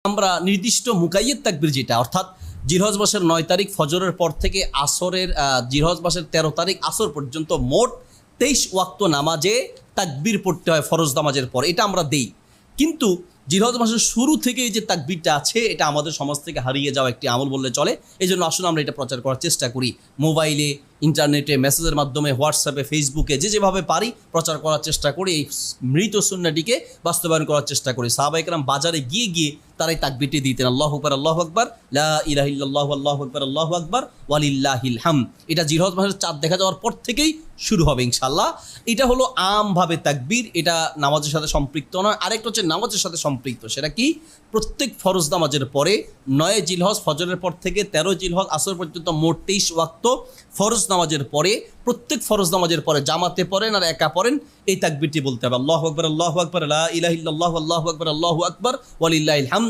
আমরা নির্দিষ্ট মুকাইয়্যদ তাকবীর যেটা, অর্থাৎ জিলহজ মাসের 9 তারিখ ফজরের পর থেকে আসরের জিলহজ মাসের 13 তারিখ আসর পর্যন্ত মোট 23 ওয়াক্ত নামাজে তাকবীর পড়তে হয় ফরজ নামাজের পর, এটা আমরা দেই। কিন্তু জিলহজ মাসের শুরু থেকে যে তাকবীরটা আছে এটা আমাদের সমাজ থেকে হারিয়ে যাওয়া একটি আমল বললে চলে। এই জন্য আসলে আমরা এটা প্রচার করার চেষ্টা করি, মোবাইলে, ইন্টারনেটে, মেসেজের মাধ্যমে, হোয়াটসঅ্যাপে, ফেসবুকে যেভাবে পারি প্রচার করার চেষ্টা করি, এই মৃত সুন্নাহটিকে বাস্তবায়ন করার চেষ্টা করি। সাহাবায়ে কেরাম বাজারে গিয়ে তারা এই তাকবীরটি দিতেন, আল্লাহু আকবার, আল্লাহু আকবার, লা ইলাহা ইল্লাল্লাহু, আল্লাহু আকবার, আল্লাহু আকবার, ওয়ালিল্লাহিল হামদ। এটা জিলহজ মাসের চাঁদ দেখা যাওয়ার পর থেকেই শুরু হবে ইনশাআল্লাহ। এটা হলো আমভাবে তাকবীর, এটা নামাজের সাথে সম্পৃক্ত নয়। আরেকটা হচ্ছে নামাজের সাথে সম্পৃক্ত, সেটা কি? প্রত্যেক ফরজ নামাজের পরে 9 জিলহজ ফজরের পর থেকে 13 জিলহজ আসর পর্যন্ত মোট 23 ওয়াক্ত ফরজ নামাজের পরে, প্রত্যেক ফরজ নামাজের পরে জামাতে পড়েন আর একা পড়েন, এই তাকবীরটি বলতে হবে, আল্লাহু আকবার, আল্লাহু আকবার, লা ইলাহা ইল্লাল্লাহু, আল্লাহু আকবার, আল্লাহু আকবার, ওয়ালিল্লাহিল হামদ।